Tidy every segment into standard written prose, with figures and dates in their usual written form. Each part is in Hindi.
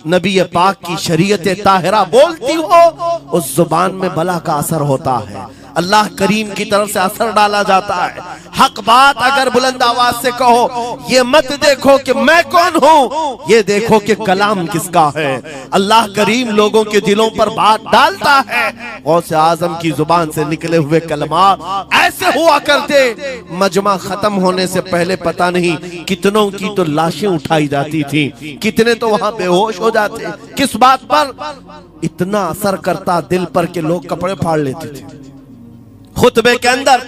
नबी पाक की शरीयत ताहिरा बोलती हो, उस जुबान में बला का असर होता है, अल्लाह करीम की तरफ से असर डाला जाता है। हक बात अगर बुलंद आवाज से कहो, ये मत देखो कि मैं कौन हूं, ये देखो कि कलाम किसका है। अल्लाह करीम लोगों के दिलों पर बात डालता है। गौसे आजम की जुबान से निकले हुए कलमात ऐसे हुआ करते, मजमा खत्म होने से पहले पता नहीं कितनों की तो लाशें उठाई जाती थी, कितने तो वहां बेहोश हो जाते। किस बात पर? इतना असर करता दिल पर कि लोग कपड़े फाड़ लेते थे। खुतबे के अंदर,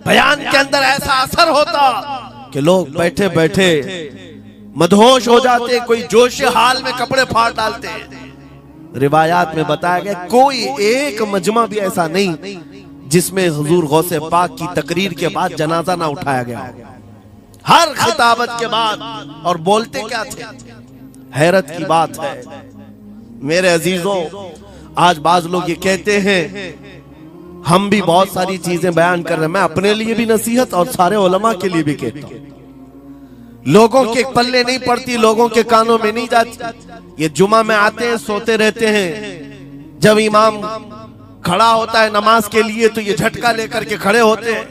बयान के अंदर ऐसा असर होता कि लोग बैठे बैठे मदहोश हो जाते, कोई जोश हाल में कपड़े फाड़ डालते। रिवायात में बताया गया कोई एक मजमा भी ऐसा नहीं जिसमें हुजूर गौसे पाक की तकरीर के बाद जनाजा ना उठाया गया। हर खिताबत के बाद, और बोलते क्या थे, हैरत की बात है मेरे अजीजों। आज बाज लोग ये कहते हैं हम भी बहुत सारी चीजें बयान कर रहे हैं, मैं अपने लिए भी नसीहत और सारे उलमा के लिए भी कहता हूं। लोगों के पल्ले नहीं पड़ती, लोगों के कानों में नहीं जाती। ये जुमा में आते हैं, सोते रहते हैं, जब इमाम खड़ा होता है नमाज के लिए तो ये झटका लेकर के खड़े होते हैं,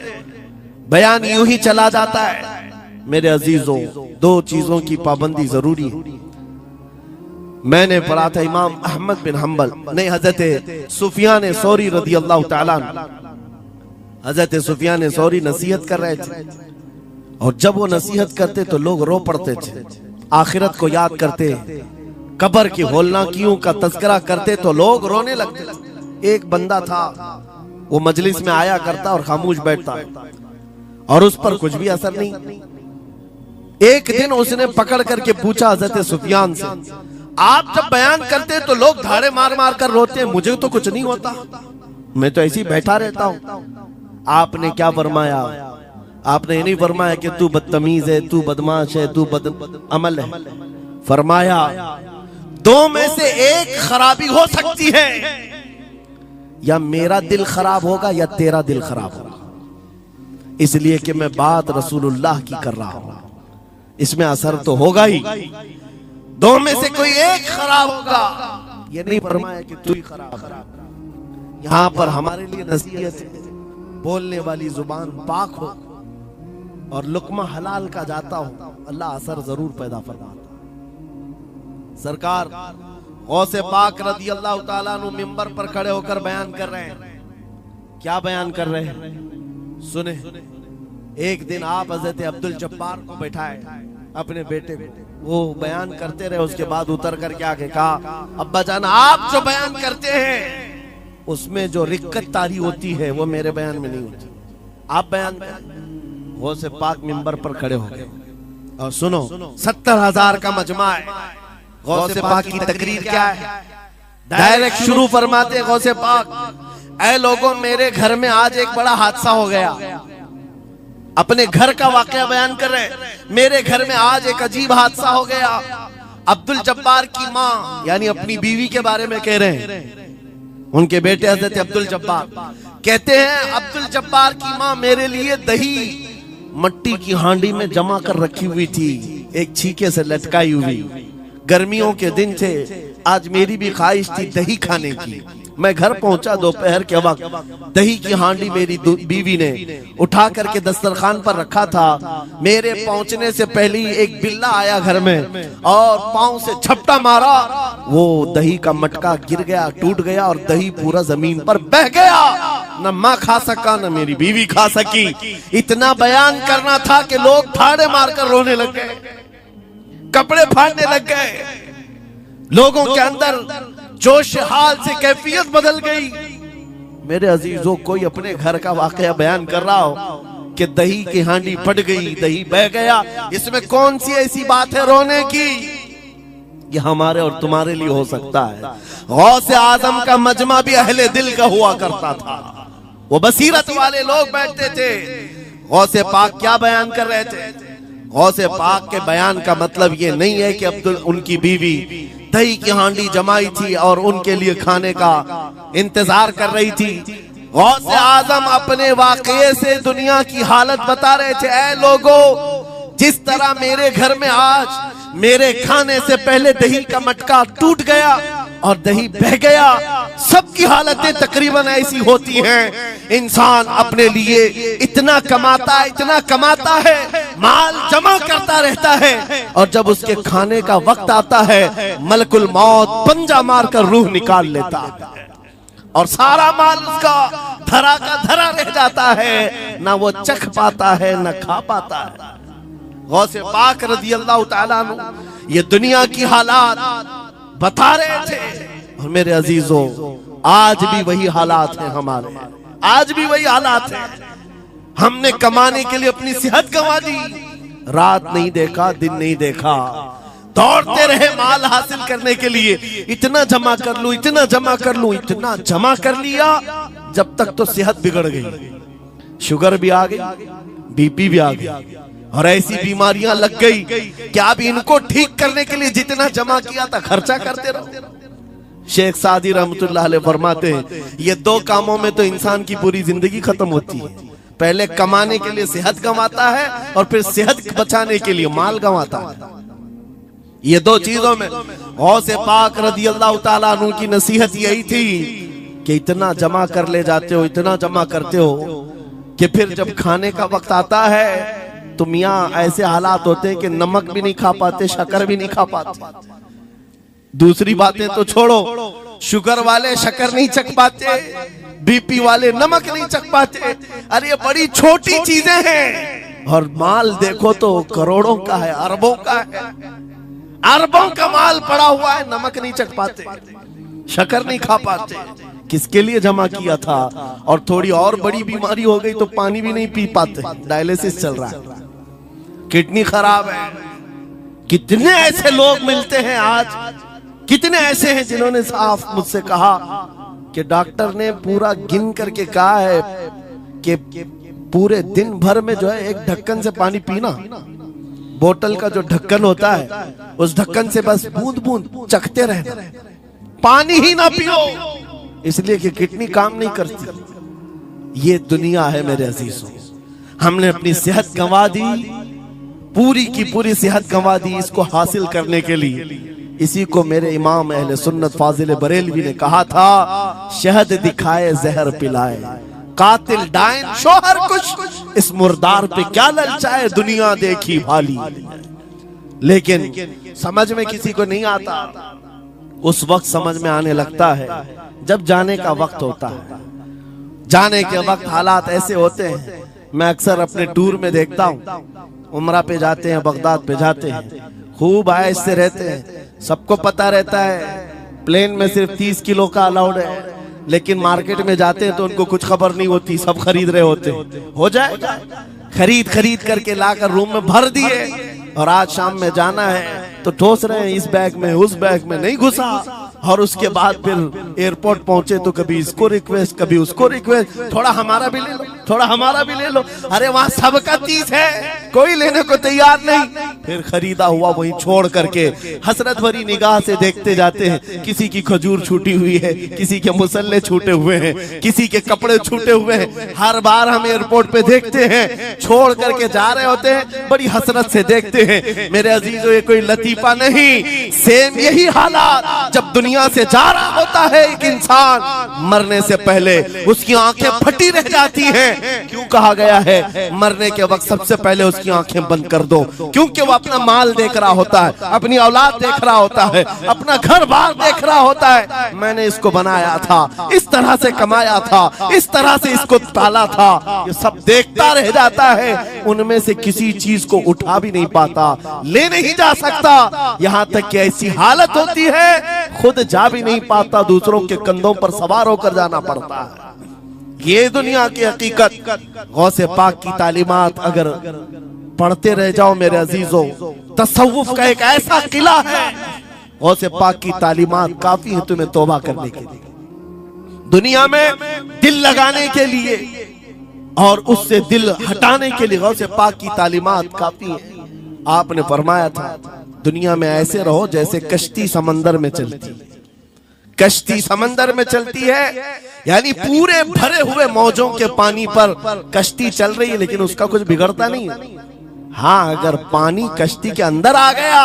बयान यूं ही चला जाता है। मेरे अजीजों, दो चीजों की पाबंदी जरूरी है। मैंने पढ़ा था इमाम अहमद बिन हम्बल नहीं, हजरत सुफियान सौरी रदी अल्लाह ताला, हजरत सुफियान सौरी नसीहत कर रहे थे, और जब वो नसीहत करते तो लोग रो पड़ते थे, आखिरत को याद करते, कब्र की होलनाकियों का तस्करा करते तो लोग रोने लगते थे। एक बंदा था, वो मजलिस में आया करता और खामोश बैठता, और उस पर कुछ भी असर नहीं। एक दिन उसने पकड़ करके पूछा हजरत सुफियान से, आप जब बयान करते तो लोग धाड़े मार मार कर रोते हैं, मुझे तो कुछ नहीं होता, मैं तो ऐसे ही बैठा रहता हूं। आपने क्या फरमाया? आपने ये नहीं फरमाया कि तू बदतमीज है, तू बदमाश है, तू बदअमल है। फरमाया दो में से एक खराबी हो सकती है, या मेरा दिल खराब होगा या तेरा दिल खराब होगा, इसलिए कि मैं बात रसूलुल्लाह की कर रहा हूं, इसमें असर तो होगा ही। दो में से कोई एक खराब होगा, ये नहीं फरमाया कि तू ही खराब। यहां पर हमारे लिए नसीहत है, बोलने वाली जुबान पाक हो और लुकमा हलाल का जाता हो, अल्लाह असर जरूर पैदा फरमाता। सरकार गौसे पाक रदी अल्लाह ताला अन्हु मिंबर पर खड़े होकर बयान कर रहे हैं। क्या बयान कर रहे हैं? सुने। एक दिन आप हजरत अब्दुल जब्बार को बैठाए अपने बेटे को, वो बयान करते रहे, उसके बाद उतर कर क्या कहा, अब्बा जान आप जो बयान करते हैं उसमें जो रिक्कत तारी होती है वो मेरे बयान में नहीं होती, आप बयान करें। वो से पाक मिंबर पर खड़े हो गए और सुनो, 70,000 का मजमा है। गौसे पाक की तकरीर क्या है? डायरेक्ट शुरू फरमाते गौसे पाक, ऐ लोगों मेरे घर में आज एक बड़ा हादसा हो गया। अपने घर का वाकया बयान कर रहे हैं, मेरे घर में आज एक अजीब हादसा हो गया। अब्दुल जब्बार की माँ यानी अपनी बीवी के बारे में कह रहे हैं, उनके बेटे हजरत अब्दुल जब्बार कहते हैं, अब्दुल जब्बार की माँ मेरे लिए दही मट्टी की हांडी में जमा कर रखी हुई थी, एक छीके से लटकाई हुई। गर्मियों के दिन थे, आज मेरी भी ख्वाहिश थी दही खाने की। मैं घर पहुंचा दोपहर के वक्त, दही की हांडी मेरी बीवी ने उठा करके दस्तरखान पर रखा था। मेरे पहुंचने से पहले ही एक बिल्ला आया घर में और पांव से झपटा मारा, वो दही का मटका गिर गया, टूट गया और दही पूरा जमीन पर बह गया। न माँ खा सका न मेरी बीवी खा सकी। इतना बयान करना था कि लोग ठाड़े मारकर रोने लग गए, कपड़े फाड़ने लग गए। लोगों के अंदर जोश हाल से कैफियत बदल गई। मेरे अजीजों, कोई अपने घर का वाकया बयान कर रहा हो कि दही की हांडी फट गई, दही बह गया, इसमें कौन सी ऐसी बात है रोने की? ये हमारे और तुम्हारे लिए हो सकता है। गौसे आजम का मजमा भी अहले दिल का हुआ करता था, वो बसीरत वाले लोग बैठते थे। गौसे पाक क्या बयान कर रहे थे? गौसे पाक के बयान का मतलब ये नहीं है कि अब्दुल उनकी बीवी दही की हांडी जमाई थी और उनके लिए खाने का इंतजार कर रही थी। गौसे आजम अपने वाकये से दुनिया की हालत बता रहे थे, ऐ लोगों, जिस तरह मेरे घर में आज मेरे खाने से पहले दही का मटका टूट गया और दही बह गया। सबकी हालतें तकरीबन ऐसी होती हैं। इंसान अपने लिए इतना कमाता है, माल जमा करता रहता है, और जब उसके खाने का वक्त आता है मलकुल मौत पंजा मारकर रूह निकाल लेता है और सारा माल उसका धरा का धरा रह जाता है, ना वो चख पाता है ना खा पाता है। गौसे पाक रज़ी अल्लाह ताला अन्हु ये दुनिया की हालात बता रहे थे। और मेरे अजीजों, आज भी वही हालात हैं हमारे, आज भी वही हालात हैं। हमने कमाने के लिए अपनी सेहत गंवा दी, रात नहीं देखा, दिन नहीं देखा, दौड़ते रहे माल हासिल करने के लिए। इतना जमा कर लूं, इतना जमा कर लूं, इतना जमा कर लिया, जब तक तो सेहत बिगड़ गई, शुगर भी आ गई, बीपी भी आ गई, और ऐसी बीमारियां लग गई कि अब इनको ठीक करने के लिए जितना जमा किया था खर्चा करते रहो। शेख सादी रहमतुल्लाह अलैह फरमाते हैं, ये दो कामों में तो इंसान की पूरी जिंदगी खत्म होती है। पहले कमाने के लिए सेहत गंवाता है और फिर सेहत बचाने के लिए माल गंवाता है। ये दो चीजों में गौसे पाक रज़ी अल्लाह ताला अन्हु की नसीहत यही थी कि इतना जमा कर ले जाते हो, इतना जमा करते हो कि फिर जब खाने का वक्त आता है तो मियाँ ऐसे हालात होते हैं कि नमक भी नहीं खा पाते, शक्कर भी नहीं खा पाते। दूसरी बातें तो छोड़ो, शुगर वाले शक्कर नहीं चख पाते, बीपी वाले नमक नहीं चख पाते। अरे ये बड़ी छोटी चीजें हैं, और माल देखो तो करोड़ों का है, अरबों का है, अरबों का माल पड़ा हुआ है, नमक नहीं चख पाते, शक्कर नहीं खा पाते। किसके लिए जमा किया था? और थोड़ी और बड़ी बीमारी हो गई तो पानी भी नहीं पी पाते, डायलिसिस चल रहा है, किडनी खराब है। कितने ऐसे लोग मिलते हैं आज, कितने ऐसे हैं जिन्होंने साफ मुझसे कहा कि डॉक्टर ने पूरा गिन करके कहा है कि पूरे दिन भर में जो है एक ढक्कन से पानी पीना, बोतल का जो ढक्कन होता है उस ढक्कन से बस बूंद बूंद चखते रहना, पानी ही ना पियो, इसलिए कि किडनी काम नहीं करती। ये दुनिया है मेरे अजीजों। हमने अपनी सेहत गंवा दी, पूरी की पूरी सेहत गंवा दी इसको हासिल करने के लिए। इसी को मेरे इमाम अहले सुन्नत फाजिल बरेलवी ने कहा था, शहद दिखाए जहर पिलाए, कातिल डायन शोहर कुछ, इस मुर्दार पे क्या ललचाए, दुनिया देखी भाली। लेकिन समझ में किसी को नहीं आता, उस वक्त समझ में आने लगता है जब जाने का वक्त होता है। जाने के वक्त हालात ऐसे होते हैं, मैं अक्सर अपने टूर में देखता हूँ, उमरा पे जाते हैं, बगदाद पे जाते हैं, खूब आयश से रहते हैं, सबको पता रहता है प्लेन में सिर्फ 30 किलो का अलाउड है, लेकिन मार्केट में जाते हैं तो उनको कुछ खबर नहीं होती, सब खरीद रहे होते हैं। हो जाए खरीद करके लाकर रूम में भर दिए, और आज शाम में जाना है तो ठोस रहे हैं, इस बैग में उस बैग में नहीं घुसा। और उसके बाद फिर एयरपोर्ट पहुंचे तो कभी इसको रिक्वेस्ट, कभी उसको रिक्वेस्ट, थोड़ा हमारा भी ले लो, थोड़ा हमारा भी ले लो। अरे वहां सबका चीज है, कोई लेने को तैयार नहीं। फिर खरीदा हुआ वहीं छोड़ करके हसरत भरी निगाह से देखते जाते हैं। किसी की खजूर छूटी हुई है, किसी के मुसल्ले छूटे हुए हैं, किसी के कपड़े छूटे हुए हैं। हर बार हम एयरपोर्ट पे देखते हैं, छोड़ करके जा रहे होते हैं, बड़ी हसरत से देखते हैं। मेरे अजीजों, ये कोई लतीफा नहीं, सेम यही हालात जब दुनिया से जा रहा होता है एक इंसान, मरने से पहले उसकी आंखें फटी रह जाती हैं। क्यों कहा गया है मरने के वक्त सबसे पहले उसकी आंखें बंद कर दो? क्योंकि वो अपना माल देख रहा होता है, अपनी औलाद देख रहा होता है, अपना घर बार देख रहा होता है। मैंने इसको बनाया था, इस तरह से कमाया था, इस तरह से इसको पाला था, ये सब देखता रह जाता है। उनमें से किसी चीज को उठा भी नहीं पाता, ले नहीं जा सकता। यहाँ तक कि ऐसी हालत होती है खुद जा भी नहीं पाता, दूसरों के कंधों पर सवार होकर जाना पड़ता है। ये दुनिया की हकीकत। गौसे पाक की तालीमात अगर पढ़ते रह जाओ मेरे अजीजों, तसव्वुफ का एक ऐसा किला है। गौसे पाक की तालीमात काफी है तुम्हें तौबा करने के लिए, दुनिया में दिल लगाने के लिए और उससे दिल हटाने के लिए। गौसे पाक की तालीमात काफी है। आपने फरमाया था दुनिया में ऐसे रहो जैसे कश्ती समंदर में चलती, कश्ती समंदर में चलती है, यानी पूरे भरे हुए मौजों के पानी पर कश्ती चल रही है, लेकिन उसका कुछ बिगड़ता नहीं है। हाँ, अगर पानी कश्ती के अंदर आ गया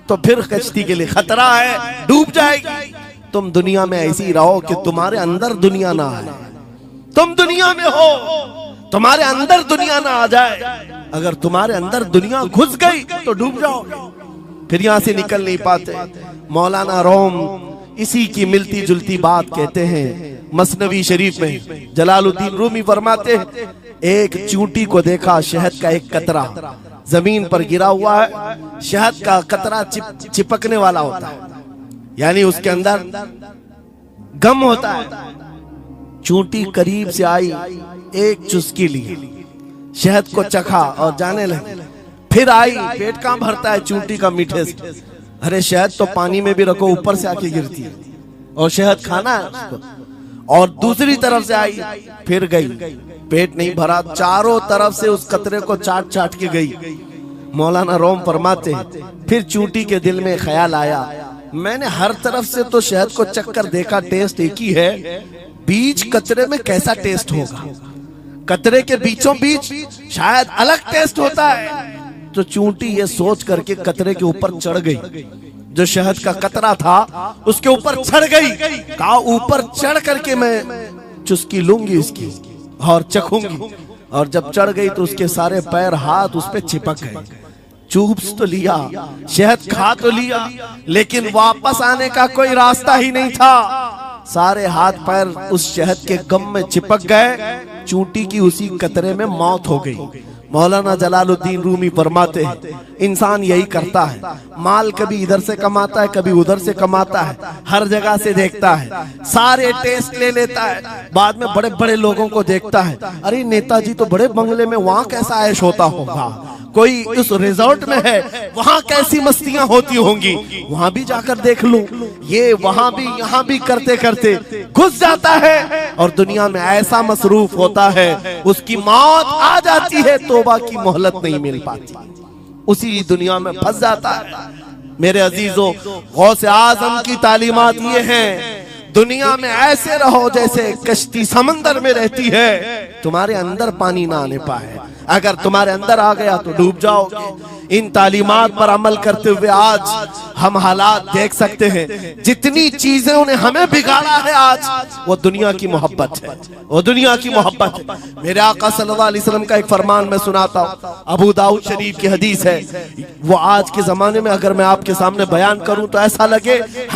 तो फिर कश्ती के लिए खतरा है, डूब जाएगी। तुम दुनिया में ऐसी रहो कि तुम्हारे अंदर दुनिया ना आए। तुम दुनिया में हो, तुम्हारे अंदर दुनिया ना आ जाए। अगर तुम्हारे अंदर दुनिया घुस गई तो डूब जाओगे, फिर यहां से निकल नहीं पाते। मौलाना रोम इसी की मिलती जुलती बात कहते हैं मसनवी शरीफ में। जलालुद्दीन रूमी फरमाते हैं, एक चूंटी को देखा, शहद का एक कतरा जमीन पर गिरा हुआ है। शहद का कतरा चिपकने वाला होता है, यानी उसके अंदर गम होता है। चूंटी करीब से आई, एक चुस्की ली, शहद को चखा और जाने लगी। फिर आई, पेट कहां भरता है चूंटी का मीठे से। अरे शहद तो पानी में भी रखो ऊपर से आके गिरती है, और शहद खाना है उसको। और दूसरी तरफ से आई, फिर गई, पेट नहीं भरा, चारों तरफ से उस कतरे को चाट चाट के गई। मौलाना रोम फरमाते फिर चूंटी के दिल में ख्याल आया, मैंने हर तरफ से तो शहद को चक्कर देखा, टेस्ट एक ही है, बीच कतरे में कैसा टेस्ट होगा? कतरे के बीचों बीच शायद अलग टेस्ट होता है। तो चूंटी ये सोच करके कतरे के ऊपर चढ़ गई। जो शहद का कतरा था उसके ऊपर चढ़ गई। कहा ऊपर चढ़ करके मैं चुस्की लूंगी इसकी और चखूंगी। और जब चढ़ गई तो उसके सारे पैर हाथ उस पे चिपक गए। चूप्स तो लिया, शहद खा तो लिया, लेकिन वापस आने का कोई रास्ता ही नहीं था। सारे हाथ पैर उस शहद के गम में चिपक गए। चूंटी की उसी कतरे में मौत हो गई। मौलाना जलालुद्दीन रूमी फरमाते हैं, इंसान यही करता है, माल कभी इधर से कमाता है, कभी उधर से कमाता है, हर जगह से देखता है, सारे टेस्ट ले लेता है, बाद में बड़े बड़े लोगों को देखता है, अरे नेताजी तो बड़े बंगले में, वहां कैसा ऐश होता होगा, कोई उस रिजॉर्ट में है, वहां कैसी मस्तियां होती होंगी, वहां भी जाकर देख लूं। ये वहां भी यहाँ भी करते करते घुस जाता है और दुनिया में ऐसा मसरूफ होता है, उसकी मौत आ जाती है, तौबा की मोहलत नहीं मिल पाती, उसी दुनिया में फंस जाता है। मेरे अजीजों, गौसे आजम की तालीमात ये हैं, दुनिया में ऐसे रहो जैसे कश्ती समंदर में रहती है, तुम्हारे अंदर पानी ना आने पाए। अगर तुम्हारे अंदर आ गया तो डूब जाओगे। इन तालीमात पर अमल करते हुए आज हम हालात देख सकते हैं। जितनी चीजें ने हमें बिगाड़ा है आज, वो दुनिया की मोहब्बत है, वो दुनिया की मोहब्बत है। मेरे आका सल्लल्लाहु अलैहि वसल्लम का एक फरमान मैं सुनाता हूँ, अबू दाऊद शरीफ की हदीस है। वो आज के जमाने में अगर मैं आपके सामने बयान करूं तो ऐसा लगे हम